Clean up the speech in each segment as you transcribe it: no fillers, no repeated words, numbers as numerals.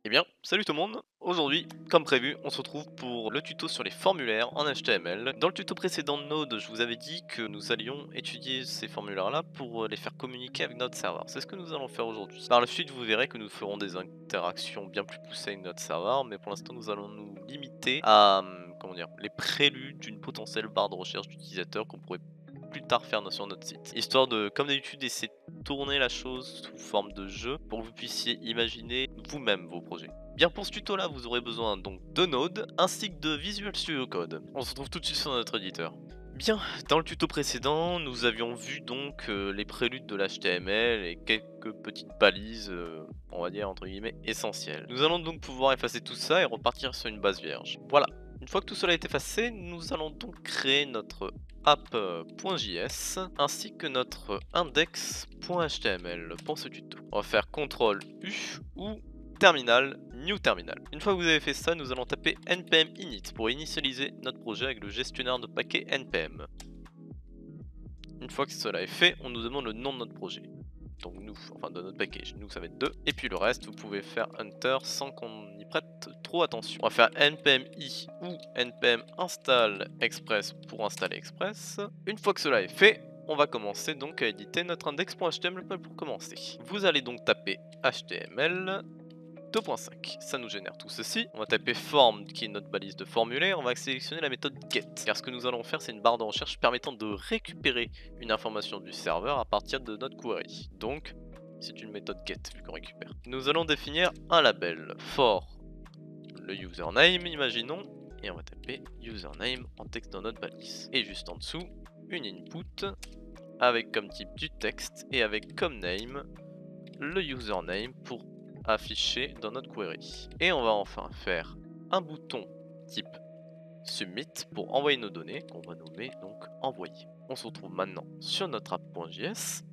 Eh bien, salut tout le monde. Aujourd'hui, comme prévu, on se retrouve pour le tuto sur les formulaires en HTML. Dans le tuto précédent de Node, je vous avais dit que nous allions étudier ces formulaires-là pour les faire communiquer avec notre serveur. C'est ce que nous allons faire aujourd'hui. Par la suite, vous verrez que nous ferons des interactions bien plus poussées avec notre serveur, mais pour l'instant, nous allons nous limiter à, comment dire, les préludes d'une potentielle barre de recherche d'utilisateur qu'on pourrait plus tard faire sur notre site. Histoire de, comme d'habitude, essayer de tourner la chose sous forme de jeu pour que vous puissiez imaginer vous-même vos projets. Bien, pour ce tuto là, vous aurez besoin donc de Node ainsi que de Visual Studio Code. On se retrouve tout de suite sur notre éditeur. Bien, dans le tuto précédent, nous avions vu donc les préludes de l'HTML et quelques petites balises, on va dire entre guillemets, essentielles. Nous allons donc pouvoir effacer tout ça et repartir sur une base vierge. Voilà. Une fois que tout cela est effacé, nous allons donc créer notre app.js ainsi que notre index.html pour ce tuto. On va faire CTRL U ou terminal, new terminal. Une fois que vous avez fait ça, nous allons taper npm init pour initialiser notre projet avec le gestionnaire de paquets npm. Une fois que cela est fait, on nous demande le nom de notre projet. Donc nous, enfin de notre package, nous ça va être 2. Et puis le reste, vous pouvez faire enter sans qu'on y prête trop attention. On va faire npm i ou npm install express pour installer express. Une fois que cela est fait, on va commencer donc à éditer notre index.html pour commencer. Vous allez donc taper html 2.5, ça nous génère tout ceci. On va taper form qui est notre balise de formulaire, on va sélectionner la méthode get. Car ce que nous allons faire, c'est une barre de recherche permettant de récupérer une information du serveur à partir de notre query. Donc, c'est une méthode get vu qu'on récupère. Nous allons définir un label for le username, imaginons, et on va taper username en texte dans notre balise. Et juste en dessous, une input avec comme type du texte et avec comme name le username pour afficher dans notre query. Et on va enfin faire un bouton type submit pour envoyer nos données qu'on va nommer donc envoyer. On se retrouve maintenant sur notre app.js.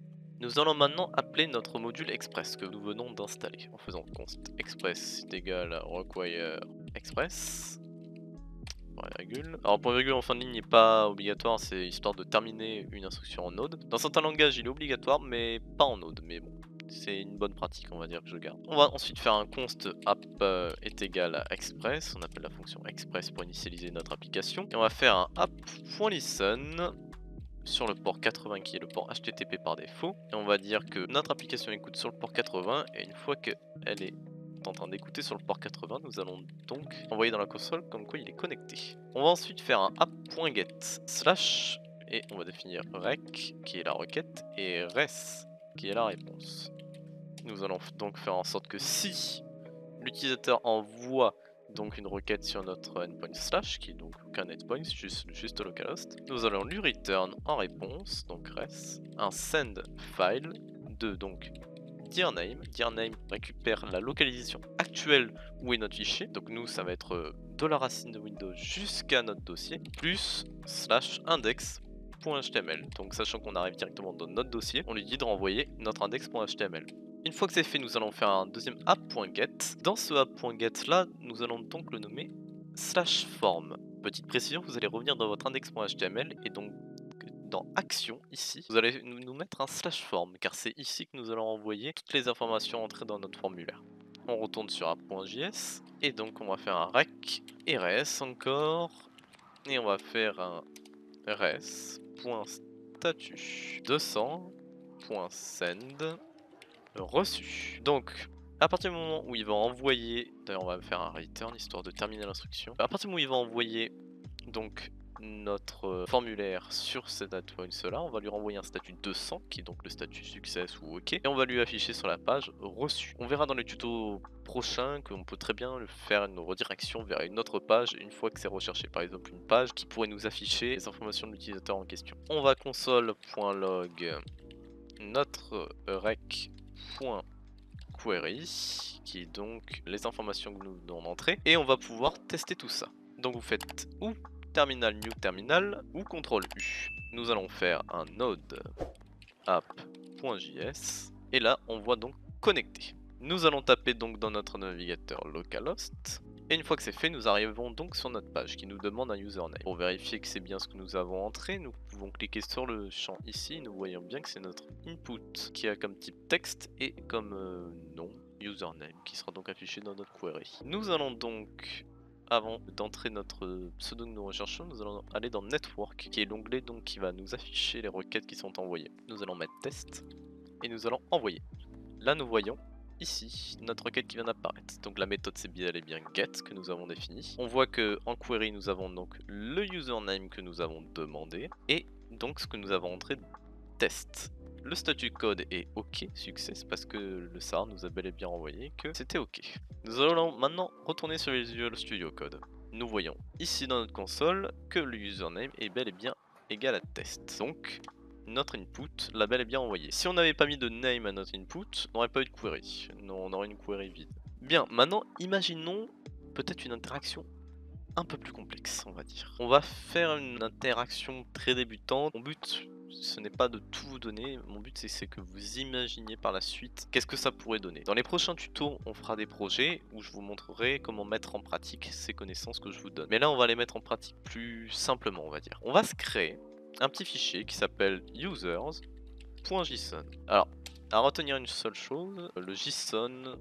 Nous allons maintenant appeler notre module express que nous venons d'installer en faisant const express est égal à require express. Point virgule. Alors point virgule en fin de ligne n'est pas obligatoire, c'est histoire de terminer une instruction en Node. Dans certains langages il est obligatoire mais pas en Node, mais bon. C'est une bonne pratique, on va dire, que je garde. On va ensuite faire un const app est égal à express. On appelle la fonction express pour initialiser notre application. Et on va faire un app.listen sur le port 80 qui est le port HTTP par défaut. Et on va dire que notre application écoute sur le port 80 et une fois qu'elle est en train d'écouter sur le port 80, nous allons donc envoyer dans la console comme quoi il est connecté. On va ensuite faire un app.get slash et on va définir rec qui est la requête et res qui est la réponse. Nous allons donc faire en sorte que si l'utilisateur envoie donc une requête sur notre endpoint slash, qui est donc aucun endpoint, juste localhost, nous allons lui return en réponse, donc res, un send file de donc dear name. Dear name récupère la localisation actuelle où est notre fichier, donc nous ça va être de la racine de Windows jusqu'à notre dossier, plus slash index.html. Donc sachant qu'on arrive directement dans notre dossier, on lui dit de renvoyer notre index.html. Une fois que c'est fait, nous allons faire un deuxième app.get. Dans ce app.get là, nous allons donc le nommer slash form. Petite précision, vous allez revenir dans votre index.html et donc dans action ici, vous allez nous mettre un slash form car c'est ici que nous allons envoyer toutes les informations entrées dans notre formulaire. On retourne sur app.js et donc on va faire un rec et res encore et on va faire un res.statut 200.send reçu. Donc, à partir du moment où il va envoyer, d'ailleurs on va faire un return histoire de terminer l'instruction. À partir du moment où il va envoyer donc notre formulaire sur cet endpoint là, on va lui renvoyer un statut 200 qui est donc le statut success ou ok, et on va lui afficher sur la page reçu. On verra dans les tutos prochains qu'on peut très bien faire une redirection vers une autre page une fois que c'est recherché, par exemple une page qui pourrait nous afficher les informations de l'utilisateur en question. On va console.log notre rec.query qui est donc les informations que nous devons entrer et on va pouvoir tester tout ça. Donc vous faites ou terminal new terminal ou CTRL U. Nous allons faire un node app.js et là on voit donc connecté. Nous allons taper donc dans notre navigateur localhost et une fois que c'est fait, nous arrivons donc sur notre page qui nous demande un username. Pour vérifier que c'est bien ce que nous avons entré, nous pouvons cliquer sur le champ ici. Nous voyons bien que c'est notre input qui a comme type texte et comme nom username qui sera donc affiché dans notre query. Nous allons donc, avant d'entrer notre pseudo que nous recherchons, nous allons aller dans Network, qui est l'onglet donc qui va nous afficher les requêtes qui sont envoyées. Nous allons mettre test et nous allons envoyer. Là nous voyons ici notre requête qui vient d'apparaître. Donc la méthode c'est bien et bien get que nous avons définie. On voit que en query nous avons donc le username que nous avons demandé et donc ce que nous avons entré test. Le statut code est OK, success, parce que le SAR nous a bel et bien envoyé que c'était OK. Nous allons maintenant retourner sur Visual Studio Code. Nous voyons ici dans notre console que le username est bel et bien égal à test. Donc notre input l'a bel et bien envoyé. Si on n'avait pas mis de name à notre input, on n'aurait pas eu de query. Non, on aurait une query vide. Bien, maintenant imaginons peut-être une interaction un peu plus complexe, on va dire. On va faire une interaction très débutante. Mon but, ce n'est pas de tout vous donner, mon but c'est que vous imaginiez par la suite qu'est-ce que ça pourrait donner. Dans les prochains tutos, on fera des projets où je vous montrerai comment mettre en pratique ces connaissances que je vous donne. Mais là, on va les mettre en pratique plus simplement, on va dire. On va se créer un petit fichier qui s'appelle users.json. Alors, à retenir une seule chose, le JSON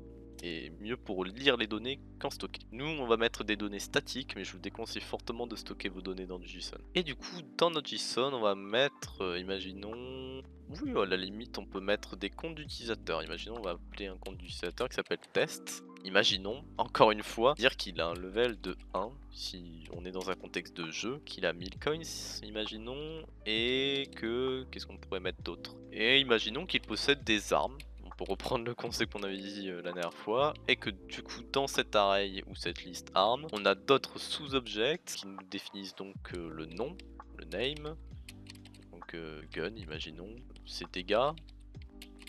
est mieux pour lire les données qu'en stocker. Nous, on va mettre des données statiques, mais je vous déconseille fortement de stocker vos données dans du JSON. Et du coup, dans notre JSON, on va mettre, imaginons... Oui, à la limite, on peut mettre des comptes d'utilisateurs. Imaginons, on va appeler un compte d'utilisateur qui s'appelle test. Imaginons, encore une fois, dire qu'il a un level de 1, si on est dans un contexte de jeu, qu'il a 1000 coins, imaginons, et que... Qu'est-ce qu'on pourrait mettre d'autre? Et imaginons qu'il possède des armes, pour reprendre le concept qu'on avait dit la dernière fois, et que du coup dans cet array ou cette liste armes, on a d'autres sous-objects qui nous définissent donc le nom, le name, donc gun, imaginons, ses dégâts, on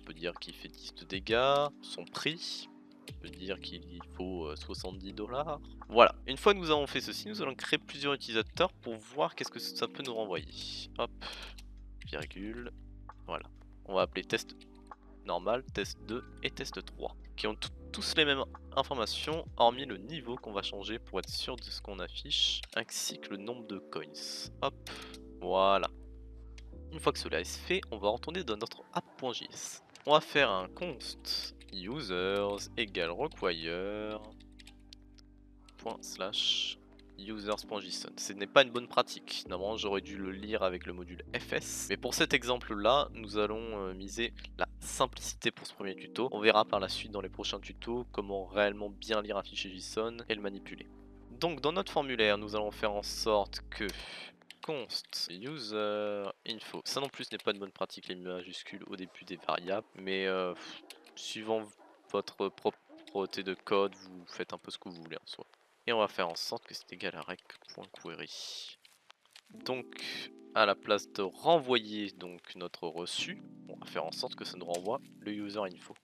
peut dire qu'il fait 10 de dégâts, son prix, on peut dire qu'il faut 70 $. Voilà, une fois que nous avons fait ceci, nous allons créer plusieurs utilisateurs pour voir qu'est-ce que ça peut nous renvoyer. Hop, virgule, voilà, on va appeler test normal, test 2 et test 3 qui ont tous les mêmes informations hormis le niveau qu'on va changer pour être sûr de ce qu'on affiche ainsi que le nombre de coins. Hop, voilà. Une fois que cela est fait, on va retourner dans notre app.js. On va faire un const users égale require users.json. Ce n'est pas une bonne pratique, normalement j'aurais dû le lire avec le module fs, mais pour cet exemple là nous allons miser la simplicité pour ce premier tuto. On verra par la suite dans les prochains tutos comment réellement bien lire un fichier JSON et le manipuler. Donc dans notre formulaire nous allons faire en sorte que const user info, ça non plus n'est pas une bonne pratique les majuscules au début des variables, mais suivant votre propreté de code vous faites un peu ce que vous voulez en soi. Et on va faire en sorte que c'est égal à rec.query. Donc à la place de renvoyer donc notre reçu, on va faire en sorte que ça nous renvoie le user info.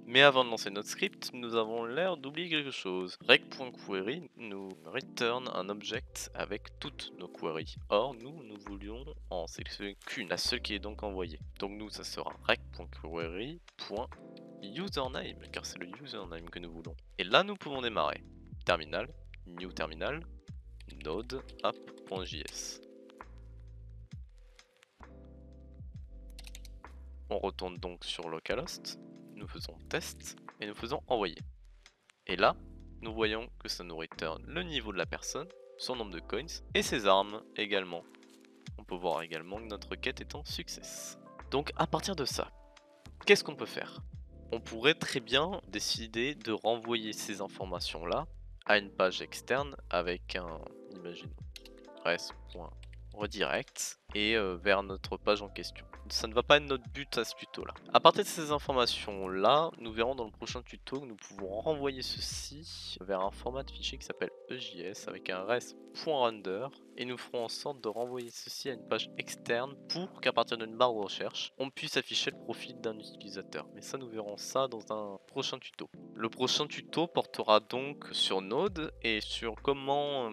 Mais avant de lancer notre script, nous avons l'air d'oublier quelque chose. Rec.query nous return un object avec toutes nos queries. Or nous voulions en sélectionner qu'une, la seule qui est donc envoyée. Donc nous ça sera rec.query.username car c'est le username que nous voulons. Et là nous pouvons démarrer. Terminal, new terminal, node app.js. On retourne donc sur localhost, nous faisons test et nous faisons envoyer. Et là, nous voyons que ça nous return le niveau de la personne, son nombre de coins et ses armes également. On peut voir également que notre requête est en success. Donc à partir de ça, qu'est-ce qu'on peut faire? On pourrait très bien décider de renvoyer ces informations là à une page externe avec un, imaginons, res.redirect et vers notre page en question. Ça ne va pas être notre but à ce tuto là. À partir de ces informations là, nous verrons dans le prochain tuto que nous pouvons renvoyer ceci vers un format de fichier qui s'appelle EJS avec un res.render et nous ferons en sorte de renvoyer ceci à une page externe pour qu'à partir d'une barre de recherche, on puisse afficher le profil d'un utilisateur. Mais ça, nous verrons ça dans un prochain tuto. Le prochain tuto portera donc sur Node et sur comment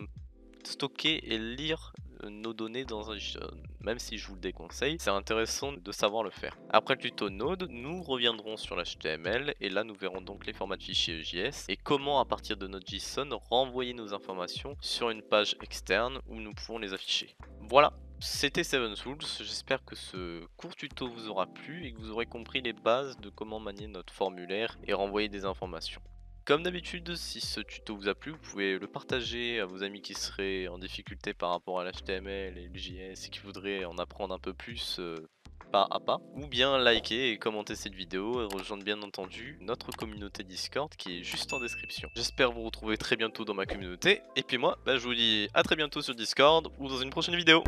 stocker et lire nos données dans un JSON. Même si je vous le déconseille, c'est intéressant de savoir le faire. Après le tuto Node, nous reviendrons sur l'HTML et là nous verrons donc les formats de fichiers EJS et comment à partir de notre JSON renvoyer nos informations sur une page externe où nous pouvons les afficher. Voilà, C'était Seven Souls, j'espère que ce court tuto vous aura plu et que vous aurez compris les bases de comment manier notre formulaire et renvoyer des informations. Comme d'habitude, si ce tuto vous a plu, vous pouvez le partager à vos amis qui seraient en difficulté par rapport à l'HTML et le JS et qui voudraient en apprendre un peu plus pas à pas. Ou bien liker et commenter cette vidéo et rejoindre bien entendu notre communauté Discord qui est juste en description. J'espère vous retrouver très bientôt dans ma communauté. Et puis moi, je vous dis à très bientôt sur Discord ou dans une prochaine vidéo.